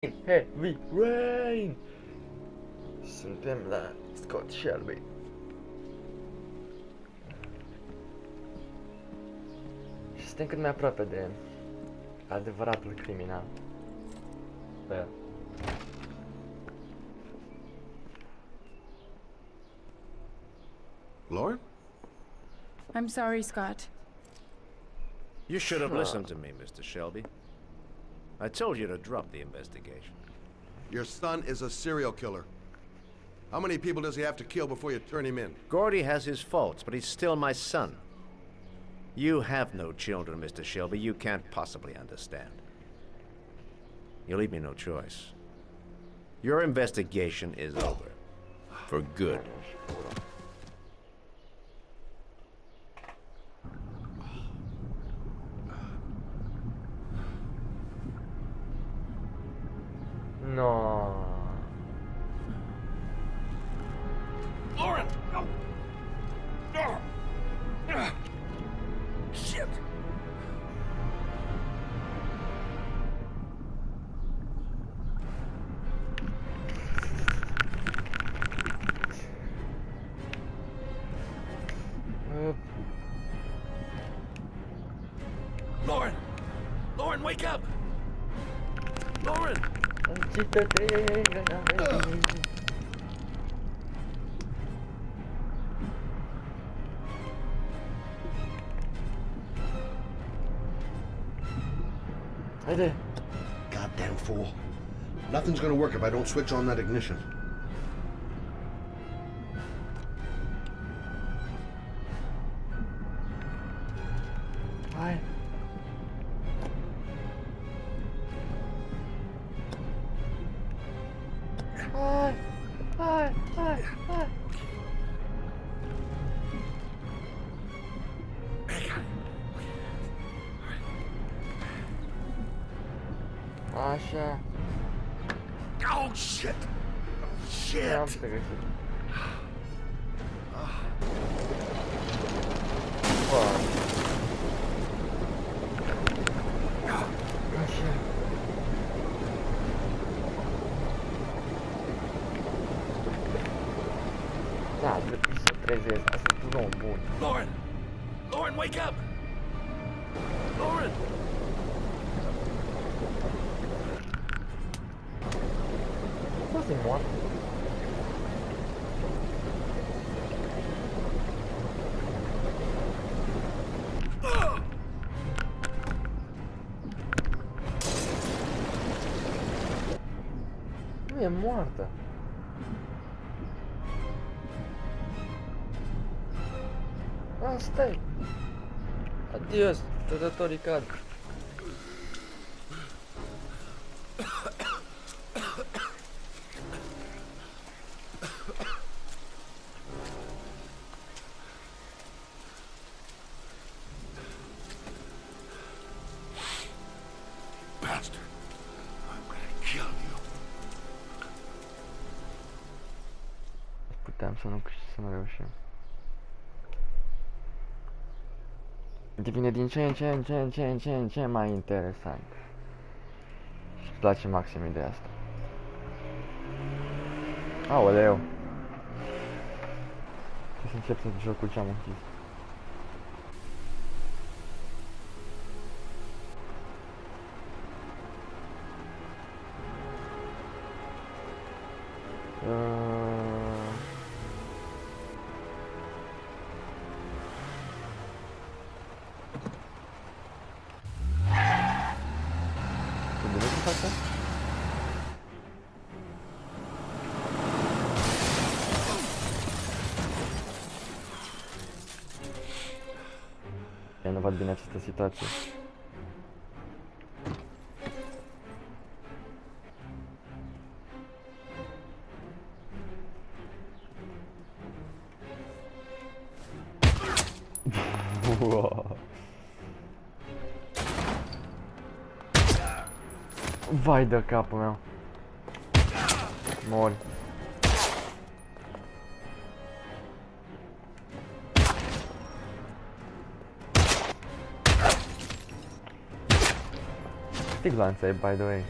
Heavy Rain! Suntem la Scott Shelby. Și suntem cât mai aproape de adevăratul criminal. Sper. Lauren? I'm sorry, Scott. You should have listened to me, Mr. Shelby. I told you to drop the investigation. Your son is a serial killer. How many people does he have to kill before you turn him in? Gordy has his faults, but he's still my son. You have no children, Mr. Shelby. You can't possibly understand. You leave me no choice. Your investigation is over. For good. No. Lauren! No! No! Shit! Lauren! Lauren, wake up! Lauren! Haide. Goddamn fool. Nothing's gonna work if I don't switch on that ignition. Hai. Hai. Hai. Hai. Hai. Așa. Oh, shit! Ne-am Shit! pregătit. Fuck. Așa. Da, trebuie să trezesc. Asta e un om bun. Lauren! Lauren, wake up! Lauren! Poți moartă. Nu e moartă. Asta-i. Adios, trădătorii cad. Bastard. I'm gonna kill you. Puteam să nu reușim. Devine din ce mai interesant. Și îmi place maxim ideea asta. Aoleu. Trebuie să încep să joc cu ce am închis. Bine să fac asta? Eu nu văd bine această situație. Wow. Vai de capul meu. Mori. Stig lanței, by the way.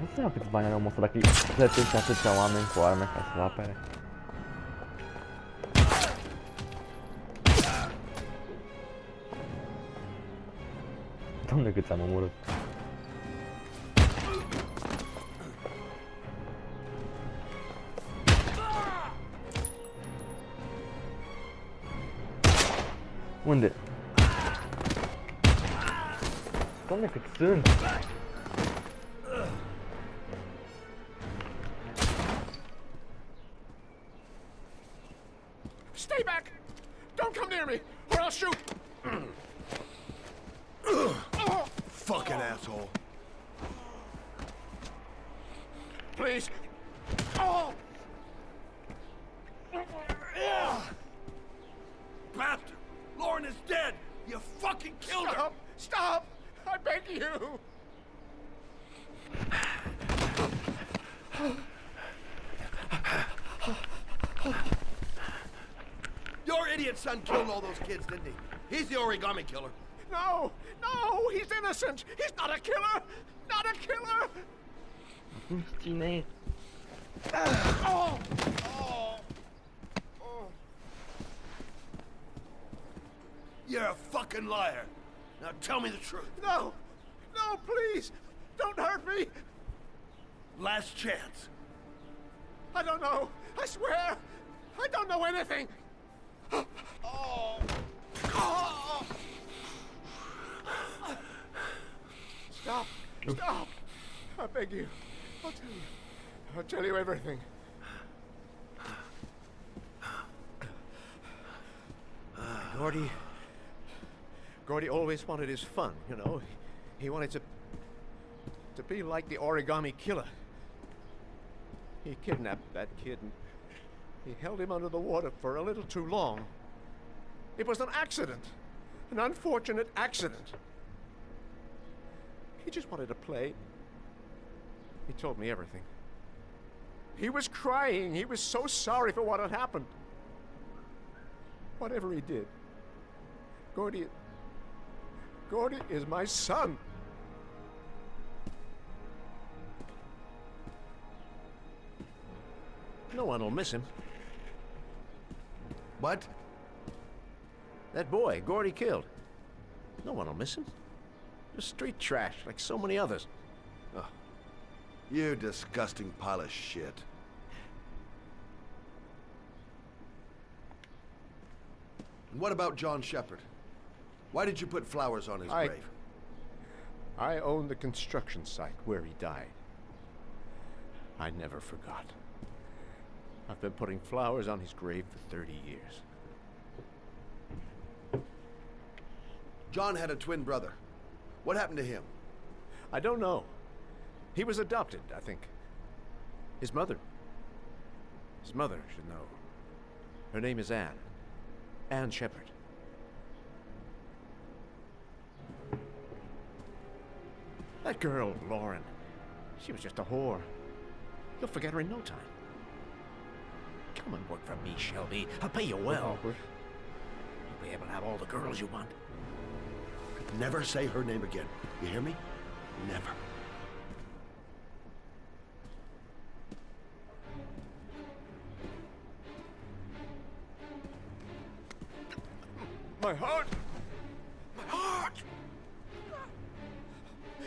Non so che sbagliano un mostro da qui. Se tu stai chiamando in cuore, mi fa sapere. Donde che stiamo morendo? Unde? Doamne, cât sunt! Stay back! Don't come near me, or I'll shoot! Fucking asshole. Please! Oh! Bastard! Lauren is dead! You fucking killed her! Stop! Stop! I beg you! Your idiot son killed all those kids, didn't he? He's the origami killer. No! No! He's innocent! He's not a killer! Not a killer! Cine? Oh! Oh! You're a fucking liar. Now tell me the truth. No! No, please! Don't hurt me! Last chance. I don't know! I swear! I don't know anything! Oh! Oh! Stop! Stop! I beg you. I'll tell you. I'll tell you everything. Gordy always wanted his fun, you know. He wanted to be like the origami killer. He kidnapped that kid and he held him under the water for a little too long. It was an accident. An unfortunate accident. He just wanted to play. He told me everything. He was crying. He was so sorry for what had happened. Whatever he did, Gordy is my son. No one will miss him. What? That boy, Gordy killed. No one will miss him. Just street trash, like so many others. You disgusting pile of shit. And what about John Shepard? Why did you put flowers on his grave? I own the construction site where he died. I never forgot. I've been putting flowers on his grave for 30 years. John had a twin brother. What happened to him? I don't know. He was adopted, I think. His mother should know. Her name is Anne. Anne Shepard. That girl, Lauren, she was just a whore. You'll forget her in no time. Come and work for me, Shelby. I'll pay you well. You'll be able to have all the girls you want. Never say her name again. You hear me? Never. My heart! My heart!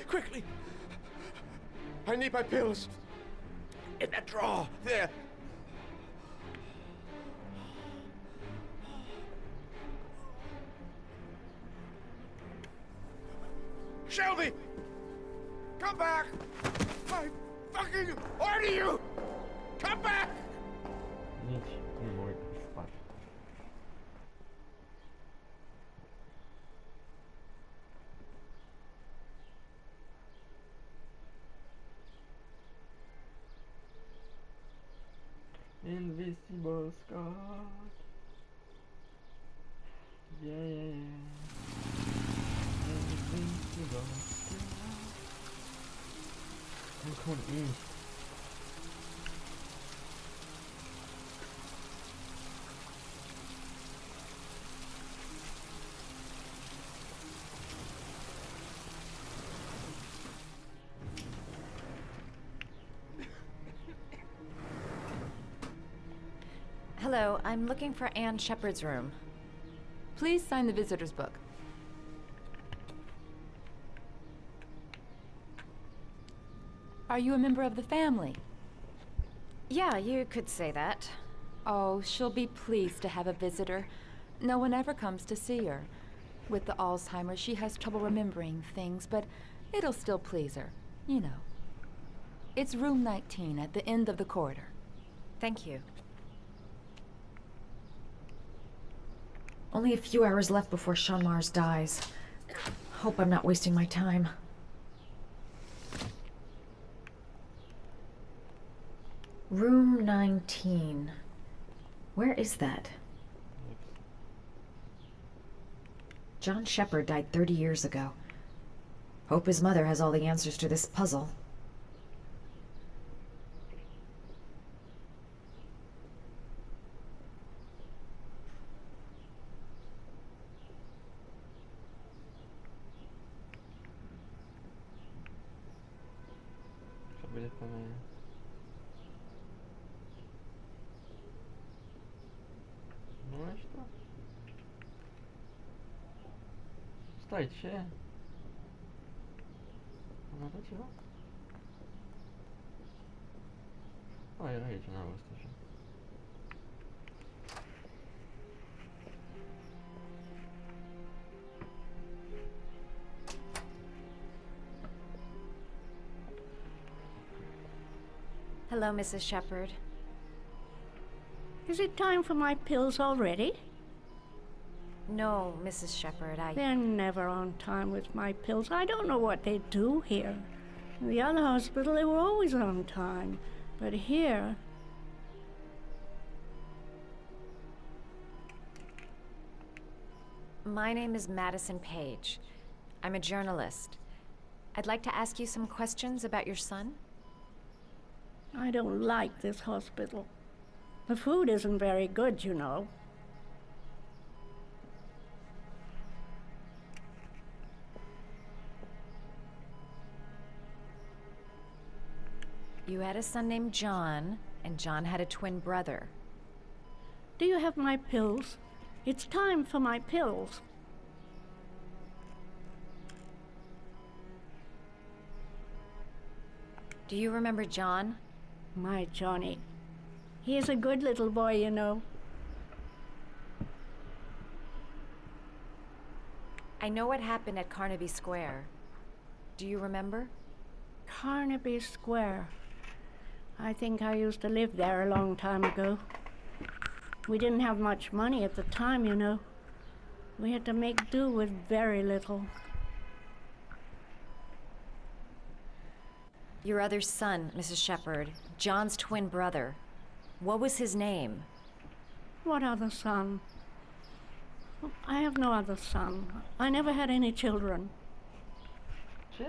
Quickly! I need my pills. In that drawer, there. Shelby! Come back! I fucking order you! Come back! Gente, amor, espaço. Invisible Scott. Yeah, yeah, yeah. Invincible Scott. Oh, come on. Hello, I'm looking for Anne Shepard's room. Please sign the visitor's book. Are you a member of the family? Yeah, you could say that. Oh, she'll be pleased to have a visitor. No one ever comes to see her. With the Alzheimer's, she has trouble remembering things, but it'll still please her. You know. It's room 19 at the end of the corridor. Thank you. Only a few hours left before Sean Mars dies. Hope I'm not wasting my time. Room 19. Where is that? John Shepard died 30 years ago. Hope his mother has all the answers to this puzzle. Deixa eu abrir também. Não está. Słuchajcie. No to cicho. Oj, jedzie na was. Hello, Mrs. Shepard. Is it time for my pills already? No, Mrs. Shepard, They're never on time with my pills. I don't know what they do here. In the other hospital, they were always on time. But here... My name is Madison Page. I'm a journalist. I'd like to ask you some questions about your son. I don't like this hospital. The food isn't very good, you know. You had a son named John, and John had a twin brother. Do you have my pills? It's time for my pills. Do you remember John? My Johnny. He is a good little boy, you know. I know what happened at Carnaby Square. Do you remember? Carnaby Square. I think I used to live there a long time ago. We didn't have much money at the time, you know. We had to make do with very little. Your other son, Mrs. Shepard, John's twin brother. What was his name? What other son? I have no other son. I never had any children. I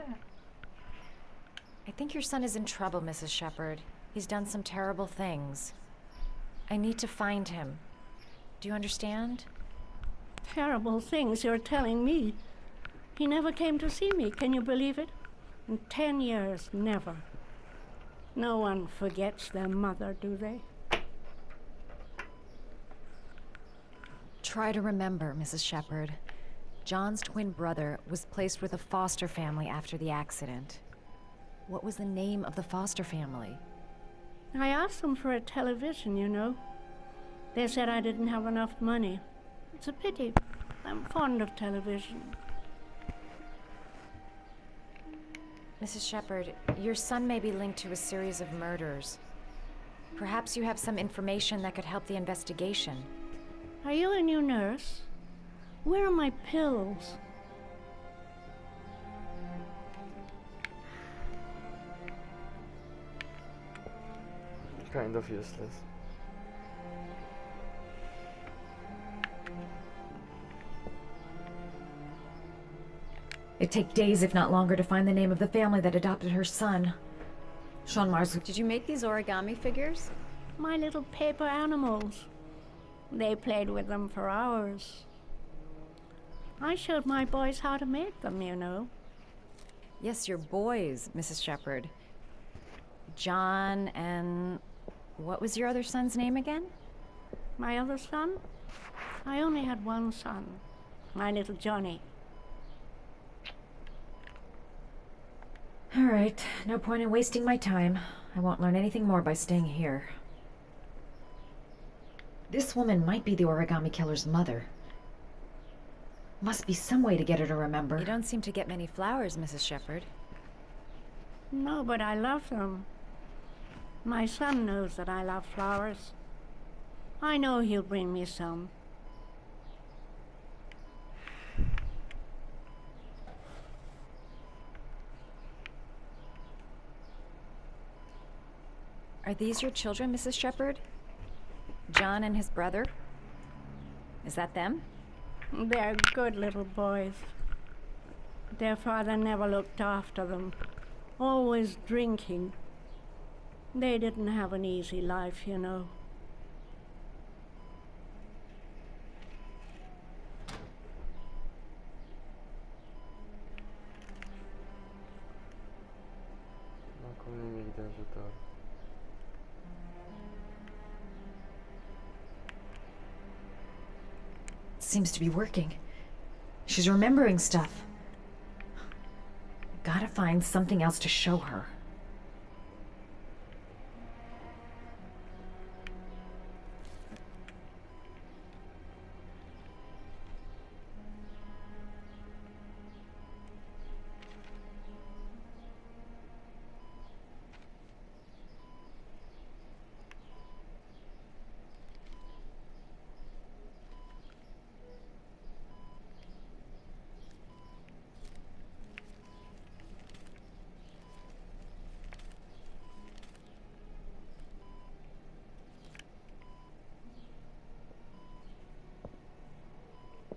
think your son is in trouble, Mrs. Shepard. He's done some terrible things. I need to find him. Do you understand? Terrible things you're telling me. He never came to see me, can you believe it? In 10 years, never. No one forgets their mother, do they? Try to remember, Mrs. Shepard. John's twin brother was placed with a foster family after the accident. What was the name of the foster family? I asked them for a television, you know. They said I didn't have enough money. It's a pity. I'm fond of television. Mrs. Shepard, your son may be linked to a series of murders. Perhaps you have some information that could help the investigation. Are you a new nurse? Where are my pills? Kind of useless. It'd take days, if not longer, to find the name of the family that adopted her son. Sean Mars. Did you make these origami figures? My little paper animals. They played with them for hours. I showed my boys how to make them, you know. Yes, your boys, Mrs. Shepard. John and... what was your other son's name again? My other son? I only had one son, my little Johnny. All right, no point in wasting my time. I won't learn anything more by staying here. This woman might be the origami killer's mother. Must be some way to get her to remember. You don't seem to get many flowers, Mrs. Shepherd. No, but I love them. My son knows that I love flowers. I know he'll bring me some. Are these your children, Mrs. Shepherd? John and his brother? Is that them? They're good little boys. Their father never looked after them. Always drinking. They didn't have an easy life, you know. Acum nimic de ajutor. Seems to be working. She's remembering stuff. Gotta find something else to show her.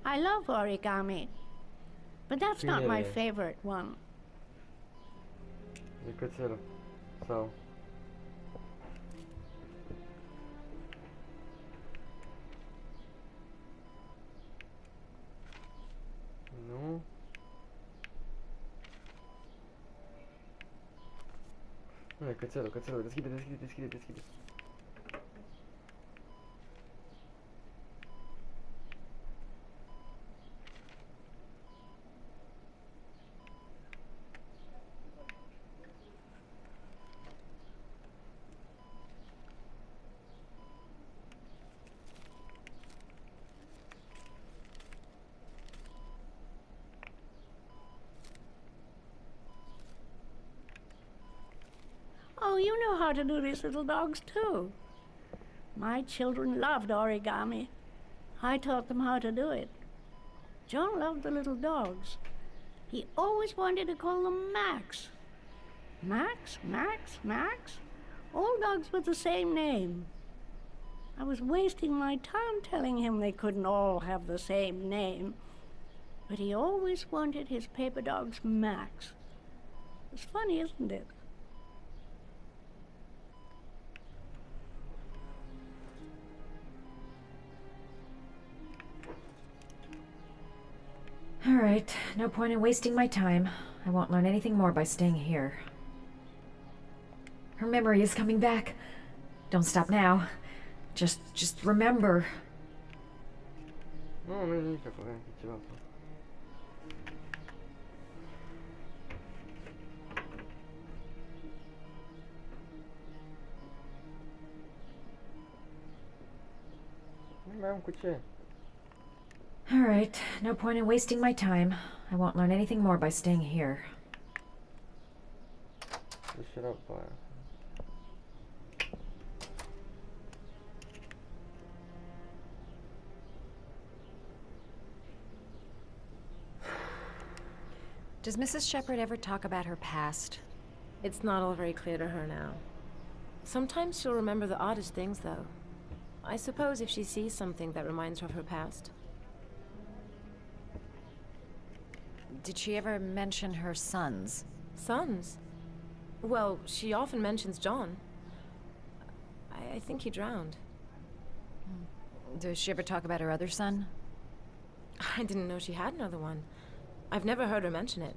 I love origami, but that's not my Really? favorite one. E cățelul. Sau... Nu? Nu, e cățelul, cățelul. Deschide, deschide, deschide, deschide. Oh, you know how to do these little dogs too. My children loved origami. I taught them how to do it. John loved the little dogs. He always wanted to call them Max. Max, Max, Max. All dogs with the same name. I was wasting my time telling him they couldn't all have the same name. But he always wanted his paper dogs Max. It's funny, isn't it? All right, no point in wasting my time. I won't learn anything more by staying here. Her memory is coming back. Don't stop now. Just remember. Nu, nu e nimic acolo, e ceva acolo. Nu mai am cu ce. All right, no point in wasting my time. I won't learn anything more by staying here. Deci era pe aia. Does Mrs. Shepherd ever talk about her past? It's not all very clear to her now. Sometimes she'll remember the oddest things, though. I suppose if she sees something that reminds her of her past. Did she ever mention her sons? Sons? Well, she often mentions John. I think he drowned. Does she ever talk about her other son? I didn't know she had another one. I've never heard her mention it.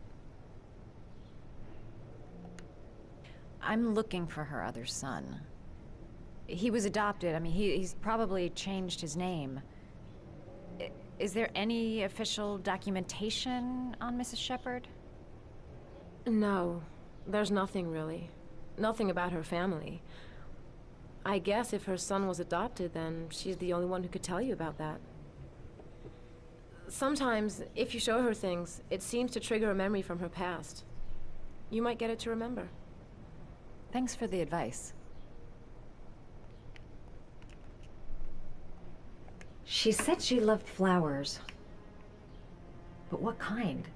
I'm looking for her other son. He was adopted. I mean, he's probably changed his name. Is there any official documentation on Mrs. Shepherd? No, there's nothing really. Nothing about her family. I guess if her son was adopted, then she's the only one who could tell you about that. Sometimes, if you show her things, it seems to trigger a memory from her past. You might get it to remember. Thanks for the advice. She said she loved flowers. But what kind?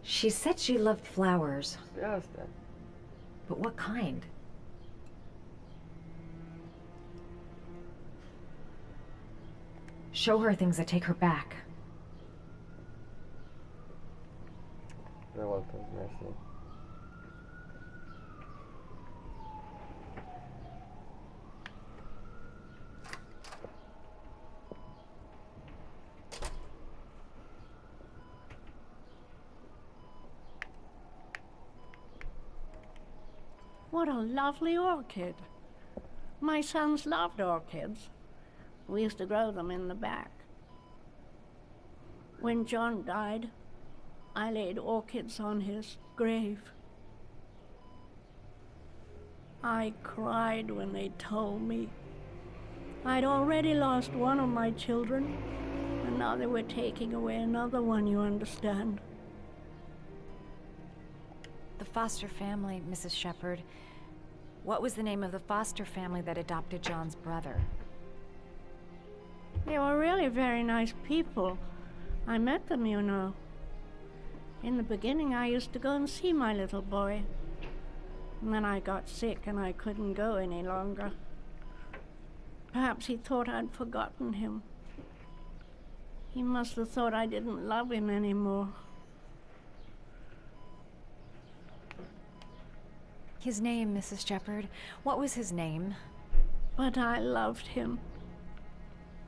She said she loved flowers. Yes, then. But what kind? Show her things that take her back. You're welcome, merci. What a lovely orchid. My sons loved orchids. We used to grow them in the back. When John died, I laid orchids on his grave. I cried when they told me I'd already lost one of my children, and now they were taking away another one, you understand. The foster family, Mrs. Shepherd. What was the name of the foster family that adopted John's brother? They were really very nice people. I met them, you know. In the beginning, I used to go and see my little boy. And then I got sick and I couldn't go any longer. Perhaps he thought I'd forgotten him. He must have thought I didn't love him anymore. His name, Mrs. Shepherd. What was his name? But I loved him.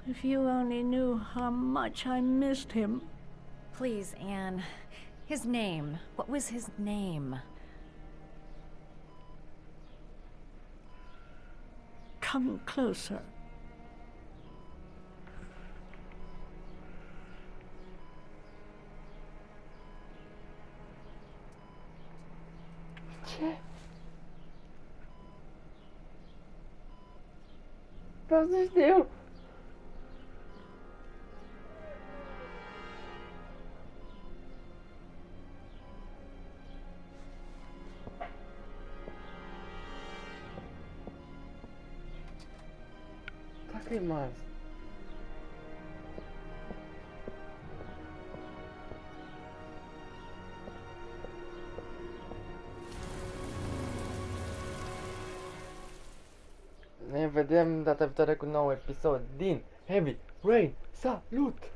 If you only knew how much I missed him. Please, Anne. His name. What was his name? Come closer. Vreau să știu. Какой маз? Ne vedem data viitoare cu un nou episod din Heavy Rain. Salut!